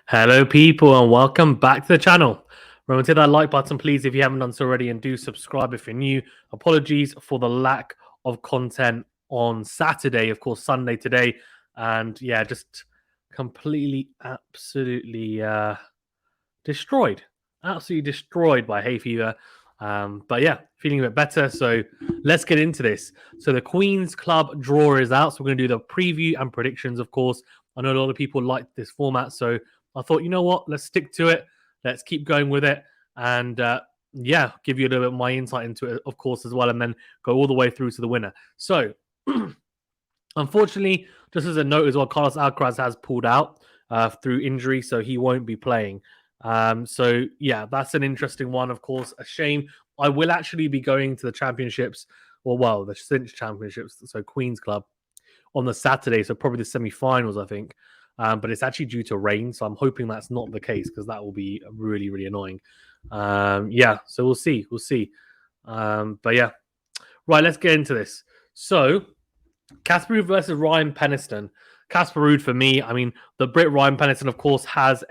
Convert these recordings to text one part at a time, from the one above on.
Hello, people, and welcome back to the channel. Remember to hit that like button, please, if you haven't done so already, and do subscribe if you're new. Apologies for the lack of content on Saturday, of course, Sunday today, and yeah, just completely, absolutely destroyed, absolutely destroyed by hay fever. But yeah, feeling a bit better. So let's get into this. So the Queen's Club draw is out. So we're going to do the preview and predictions, of course. I know a lot of people like this format. So I thought, you know what? Let's stick to it. Let's keep going with it. And yeah, give you a little bit of my insight into it, of course, as well. And then go all the way through to the winner. So unfortunately, just as a note as well, Carlos Alcaraz has pulled out through injury. So he won't be playing. So yeah, that's an interesting one, of course. A shame. I will actually be going to the championships, well, the Cinch championships, so Queen's Club, on the Saturday, so probably the semi-finals, I think. But it's actually due to rain, so I'm hoping that's not the case because that will be really, really annoying. Yeah, so we'll see, but yeah, right, let's get into this. So Casper versus Ryan Peniston. Casper Ruud for me. I mean, the Brit Ryan Peniston, of course, has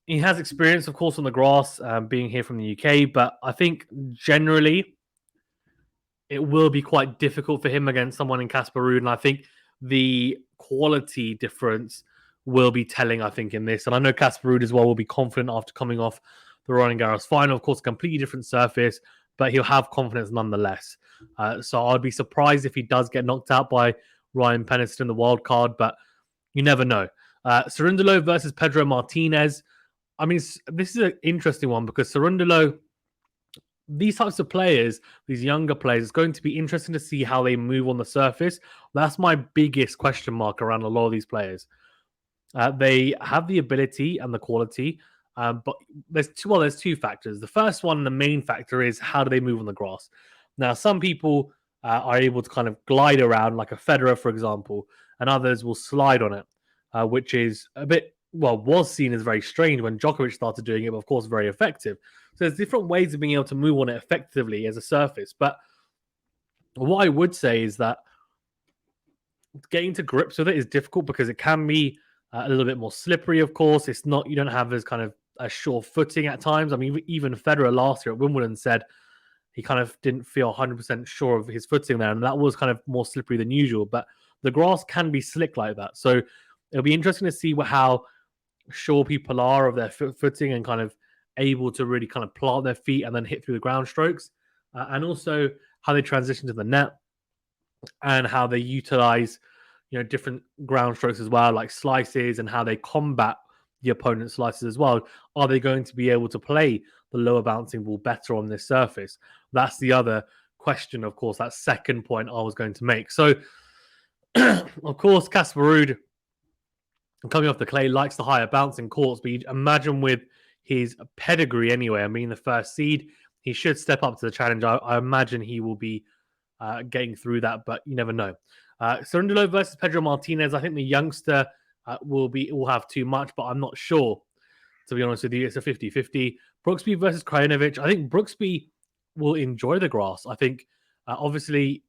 experience, of course, on the grass, being here from the UK, but I think generally it will be quite difficult for him against someone in Casper Ruud, and I think the quality difference will be telling, I think, in this. And I know Casper Ruud as well will be confident after coming off the Roland Garros final. Of course, completely different surface, but he'll have confidence nonetheless. So I'd be surprised if he does get knocked out by Ryan Peniston in the wild card, but you never know. Cerundolo versus Pedro Martinez. I mean, this is an interesting one because Cerundolo, these types of players, these younger players, it's going to be interesting to see how they move on the surface. That's my biggest question mark around a lot of these players. They have the ability and the quality, but there's two factors. The first one, the main factor, is how do they move on the grass. Now, some people are able to kind of glide around, like a Federer, for example, and others will slide on it, which is a bit, was seen as very strange when Djokovic started doing it, but of course, very effective. So there's different ways of being able to move on it effectively as a surface. But what I would say is that getting to grips with it is difficult because it can be a little bit more slippery, of course. It's not, you don't have as kind of a sure footing at times. I mean, even Federer last year at Wimbledon said he kind of didn't feel 100% sure of his footing there, and that was kind of more slippery than usual. But the grass can be slick like that. So it'll be interesting to see how sure people are of their footing and kind of able to really kind of plant their feet and then hit through the ground strokes, and also how they transition to the net and how they utilize, different ground strokes as well, like slices, and how they combat the opponent's slices as well. Are they going to be able to play the lower bouncing ball better on this surface? That's the other question, of course, that second point I was going to make. So, of course, Casper Ruud, coming off the clay, likes the higher bouncing courts, but you imagine with his pedigree anyway, I mean, the first seed, he should step up to the challenge. I imagine he will be getting through that, but you never know. Cerundolo versus Pedro Martinez. I think the youngster will have too much, but I'm not sure. To be honest with you, it's a 50-50. Brooksby versus Krajinovic. I think Brooksby will enjoy the grass. I think, obviously,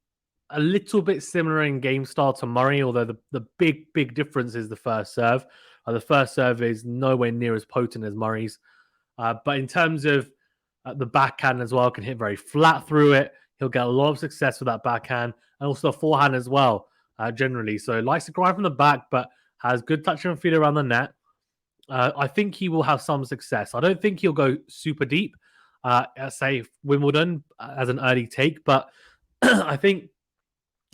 a little bit similar in game style to Murray, although the big difference is the first serve. The first serve is nowhere near as potent as Murray's. But in terms of the backhand as well, can hit very flat through it. He'll get a lot of success with that backhand and also the forehand as well, generally. So likes to grind from the back, but has good touch and feet around the net. I think he will have some success. I don't think he'll go super deep, say Wimbledon as an early take, but I think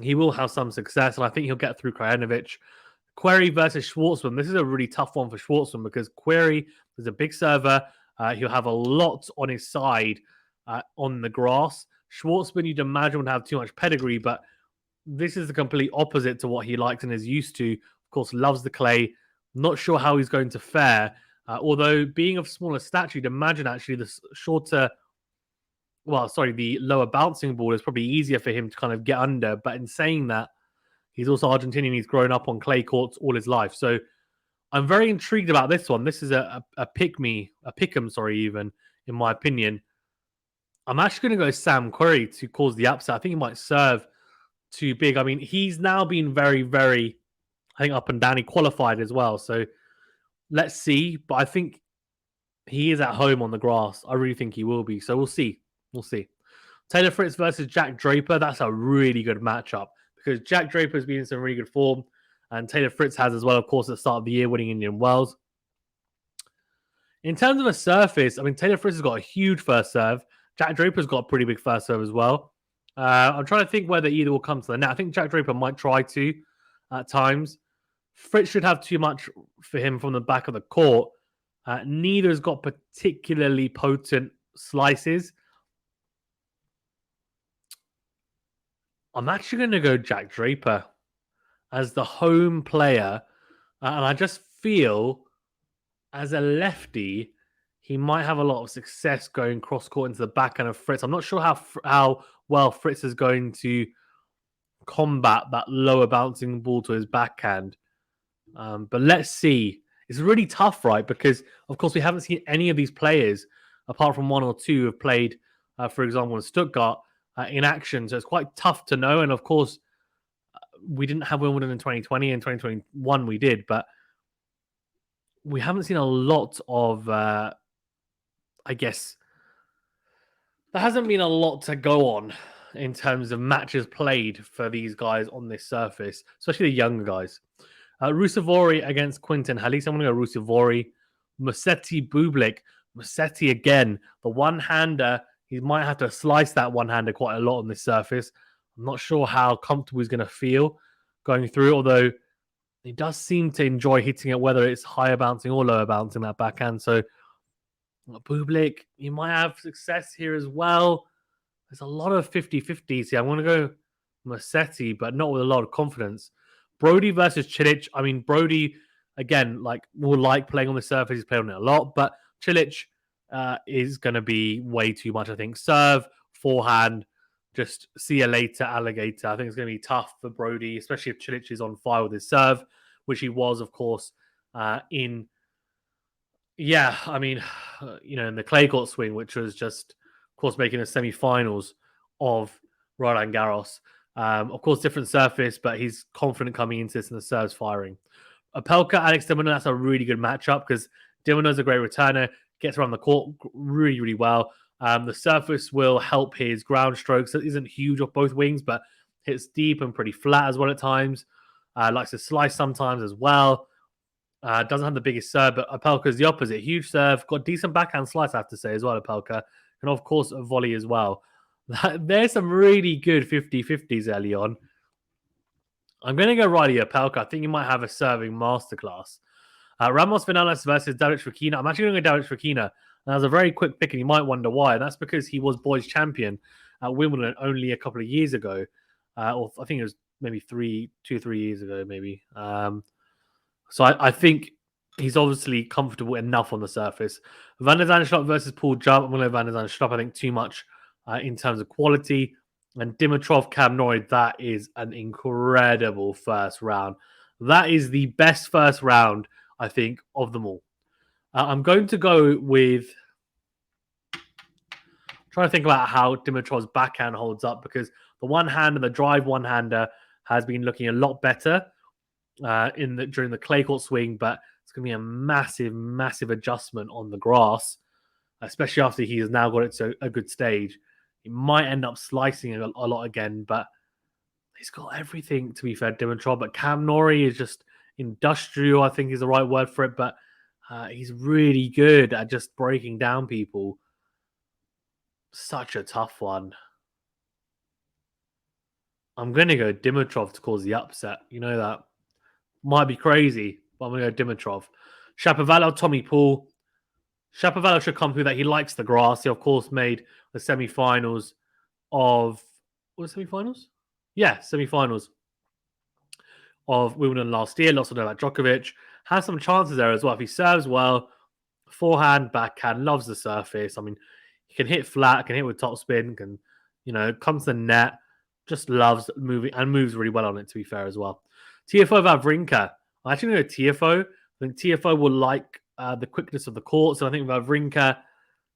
he will have some success, and I think he'll get through Krajinovic. Querrey versus Schwartzman. This is a really tough one for Schwartzman because Querrey is a big server. He'll have a lot on his side on the grass. Schwartzman, you'd imagine, would have too much pedigree, but this is the complete opposite to what he likes and is used to. Of course, loves the clay. Not sure how he's going to fare. Although being of smaller stature, you'd imagine actually the lower bouncing ball is probably easier for him to kind of get under. But in saying that, he's also Argentinian. He's grown up on clay courts all his life. So I'm very intrigued about this one. This is a pick'em, even, in my opinion. I'm actually going to go Sam Querrey to cause the upset. I think he might serve too big. I mean, he's now been very, very, I think, up and down. He qualified as well. So Let's see. But I think he is at home on the grass. I really think he will be. So we'll see. We'll see. Taylor Fritz versus Jack Draper. That's a really good matchup because Jack Draper's been in some really good form. And Taylor Fritz has as well, of course, at the start of the year, winning Indian Wells. In terms of a surface, I mean, Taylor Fritz has got a huge first serve. Jack Draper's got a pretty big first serve as well. I'm trying to think whether either will come to the net. I think Jack Draper might try to at times. Fritz should have too much for him from the back of the court. Neither's got particularly potent slices. I'm actually going to go Jack Draper as the home player. And I just feel as a lefty, he might have a lot of success going cross-court into the backhand of Fritz. I'm not sure how well Fritz is going to combat that lower bouncing ball to his backhand. But let's see. It's really tough, right? Because, of course, we haven't seen any of these players, apart from one or two, who have played, for example, in Stuttgart in action. So it's quite tough to know. And, of course, we didn't have Wimbledon in 2020. In 2021, we did. But we haven't seen a lot of, I guess, there hasn't been a lot to go on in terms of matches played for these guys on this surface, especially the younger guys. Rusevori against Quinton Halys. I'm going to go Rusevori. Musetti Bublik. Musetti again. The one-hander, he might have to slice that one-hander quite a lot on this surface. I'm not sure how comfortable he's going to feel going through, although he does seem to enjoy hitting it, whether it's higher bouncing or lower bouncing that backhand. So Bublik, you might have success here as well. There's a lot of 50-50s here. I'm going to go Musetti, but not with a lot of confidence. Brody versus Cilic. I mean, Brody, again, will like playing on the surface. He's played on it a lot, but Cilic is going to be way too much, I think. Serve, forehand, just see you later, alligator. I think it's going to be tough for Brody, especially if Cilic is on fire with his serve, which he was, of course, in the clay court swing, which was just, of course, making the semi-finals of Roland Garros. Of course, different surface, but he's confident coming into this and the serve's firing. Opelka, Alex de Minaur, that's a really good matchup because de Minaur's a great returner, gets around the court really, really well. The surface will help his ground strokes. It isn't huge off both wings, but hits deep and pretty flat as well at times. Likes to slice sometimes as well. Doesn't have the biggest serve, but Opelka's the opposite. Huge serve, got decent backhand slice, I have to say, as well, Opelka. And, of course, a volley as well. There's some really good 50-50s early on. I'm going to go Reilly Opelka. I think you might have a serving masterclass. Ramos Vinales versus David Fokina. I'm actually going to go David Fokina. And that was a very quick pick, and you might wonder why. And that's because he was boys champion at Wimbledon only a couple of years ago. Or I think it was maybe 2 or 3 years ago, maybe. So I think he's obviously comfortable enough on the surface. Van der Zandschulp versus Paul Jump. I'm going to go Van der Zandschulp. I think too much in terms of quality. And Dimitrov, Cam Norrie, that is an incredible first round. That is the best first round, I think, of them all. I'm going to go with... trying to think about how Dimitrov's backhand holds up because the one-hander, the drive one-hander, has been looking a lot better during the clay court swing, but it's going to be a massive, massive adjustment on the grass, especially after he has now got it to a good stage. He might end up slicing a lot again, but he's got everything, to be fair, Dimitrov. But Cam Norrie is just industrial, I think is the right word for it, but he's really good at just breaking down people. Such a tough one. I'm going to go Dimitrov to cause the upset. You know that. Might be crazy, but I'm going to go Dimitrov. Shapovalov, Tommy Paul. Shapovalov should come through that. He likes the grass. He, of course, made the semi-finals of... What was semi-finals? Yeah, semi-finals of Wimbledon last year. Lots of Novak Djokovic. Has some chances there as well. If he serves well, forehand, backhand, loves the surface. I mean, he can hit flat, can hit with topspin, can, comes to the net. Just loves moving and moves really well on it, to be fair, as well. TFO Wawrinka. I'm actually going to go TFO. I think TFO will like the quickness of the court. So I think Wawrinka,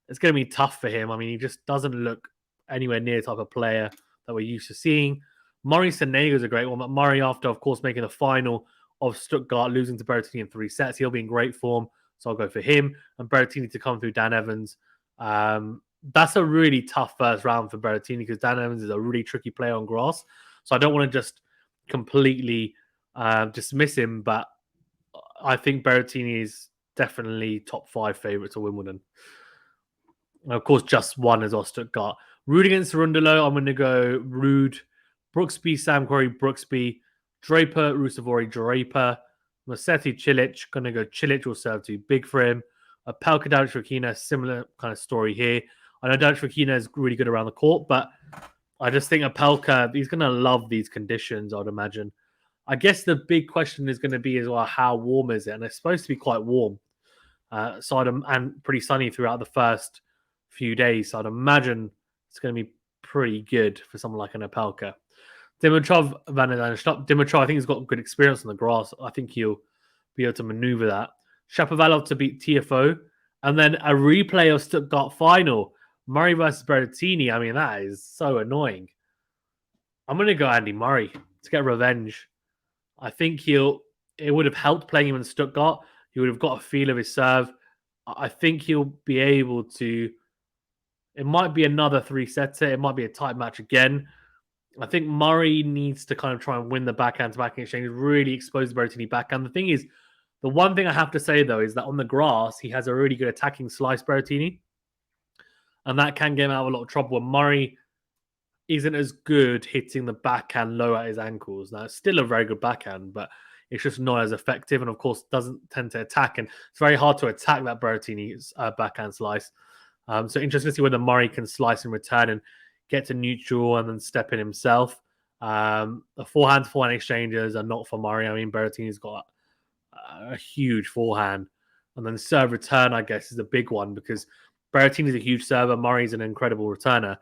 it's going to be tough for him. I mean, he just doesn't look anywhere near the type of player that we're used to seeing. Murray Sonego is a great one. But Murray, after, of course, making the final of Stuttgart losing to Berrettini in 3 sets. He'll be in great form, so I'll go for him. And Berrettini to come through Dan Evans. That's a really tough first round for Berrettini because Dan Evans is a really tricky player on grass. So I don't want to just completely dismiss him, but I think Berrettini is definitely top 5 favourite to Wimbledon. And of course, just one as well, Stuttgart. Ruud against Cerundolo, I'm going to go Ruud. Brooksby, Sam Querrey, Brooksby. Draper, Rusevori, Draper. Musetti, Cilic. Going to go Cilic, will serve too big for him. Opelka, Dimitrov, similar kind of story here. I know Dimitrov is really good around the court, but I just think Opelka, he's going to love these conditions, I'd imagine. I guess the big question is going to be as well, how warm is it? And it's supposed to be quite warm. And pretty sunny throughout the first few days. So I'd imagine it's going to be pretty good for someone like an Opelka. Dimitrov, Dimitrov, I think he's got good experience on the grass. I think he'll be able to maneuver that. Shapovalov to beat TFO. And then a replay of Stuttgart final. Murray versus Berrettini. I mean, that is so annoying. I'm going to go Andy Murray to get revenge. I think it would have helped playing him in Stuttgart. He would have got a feel of his serve. I think he'll be able to. It might be another 3-setter. It might be a tight match again. I think Murray needs to kind of try and win the backhand-to-backhand exchange, really expose Berrettini backhand. The thing is, the one thing I have to say, though, is that on the grass, he has a really good attacking slice, Berrettini. And that can get him out of a lot of trouble. And Murray isn't as good hitting the backhand low at his ankles. Now, it's still a very good backhand, but it's just not as effective. And, of course, doesn't tend to attack. And it's very hard to attack that Berrettini's backhand slice. So interesting to see whether Murray can slice in return and get to neutral and then step in himself. The forehand-to-forehand exchanges are not for Murray. I mean, Berrettini's got a huge forehand. And then serve return, I guess, is a big one because Berrettini's a huge server. Murray's an incredible returner.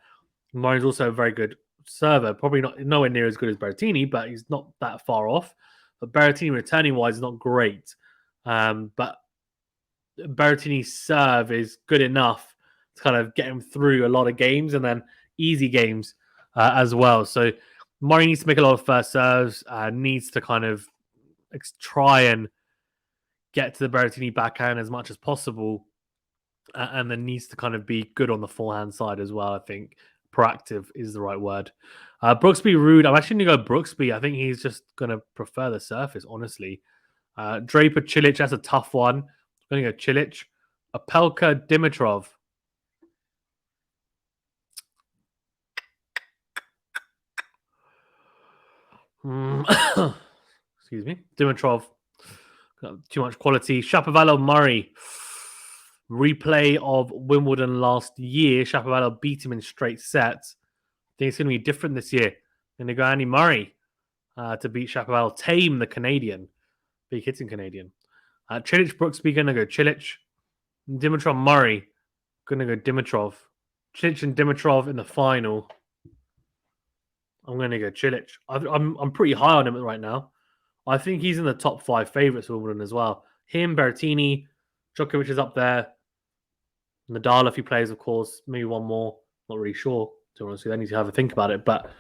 Murray's also a very good server. Probably not nowhere near as good as Berrettini, but he's not that far off. But Berrettini returning-wise is not great. But Berrettini's serve is good enough to kind of get him through a lot of games and then easy games as well. So Murray needs to make a lot of first serves, needs to kind of try and get to the Berrettini backhand as much as possible, and then needs to kind of be good on the forehand side as well. I think proactive is the right word. Brooksby, Ruud. I'm actually going to go Brooksby. I think he's just going to prefer the surface, honestly. Draper, Cilic, that's a tough one. I'm going to go Cilic. Opelka, Dimitrov. Excuse me. Dimitrov. Too much quality. Shapovalov, Murray. Replay of Wimbledon last year. Shapovalov beat him in straight sets. I think it's going to be different this year. I'm going to go Andy Murray to beat Shapovalov. Tame the Canadian. Big hitting Canadian. Cilic, Brooksby, going to go Cilic. Dimitrov, Murray. Going to go Dimitrov. Cilic and Dimitrov in the final. I'm going to go Cilic. I'm pretty high on him right now. I think he's in the top 5 favourites for Wimbledon as well. Him, Berrettini, Djokovic is up there. Nadal, if he plays, of course. Maybe one more. Not really sure. To be honest, I need to have a think about it. But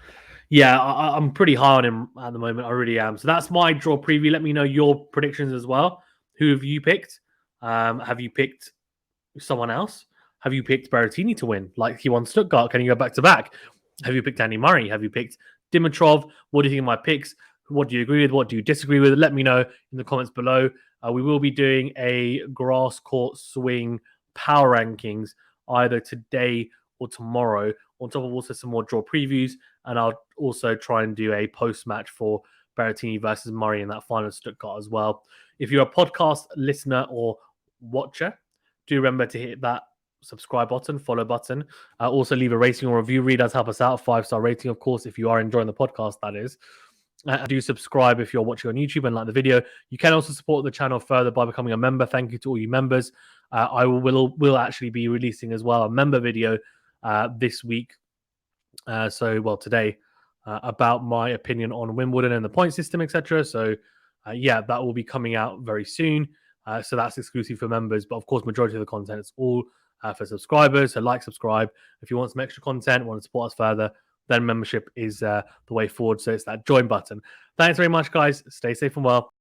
yeah, I'm pretty high on him at the moment. I really am. So that's my draw preview. Let me know your predictions as well. Who have you picked? Have you picked someone else? Have you picked Berrettini to win? Like he won Stuttgart. Can you go back to back? Have you picked Andy Murray? Have you picked Dimitrov? What do you think of my picks? What do you agree with? What do you disagree with? Let me know in the comments below. We will be doing a grass court swing power rankings either today or tomorrow, on top of also some more draw previews. And I'll also try and do a post-match for Berrettini versus Murray in that final Stuttgart as well. If you're a podcast listener or watcher, do remember to hit that subscribe button, follow button. Also leave a rating or review. Really does help us out. 5-star rating, of course, if you are enjoying the podcast, that is. Do subscribe if you're watching on YouTube and like the video. You can also support the channel further by becoming a member. Thank you to all you members. I will actually be releasing as well a member video this week. Today, about my opinion on Wimbledon and the point system, etc. So that will be coming out very soon. So that's exclusive for members. But of course, majority of the content is all for subscribers. So subscribe. If you want some extra content, want to support us further, then membership is the way forward. So it's that join button. Thanks very much, guys. Stay safe and well.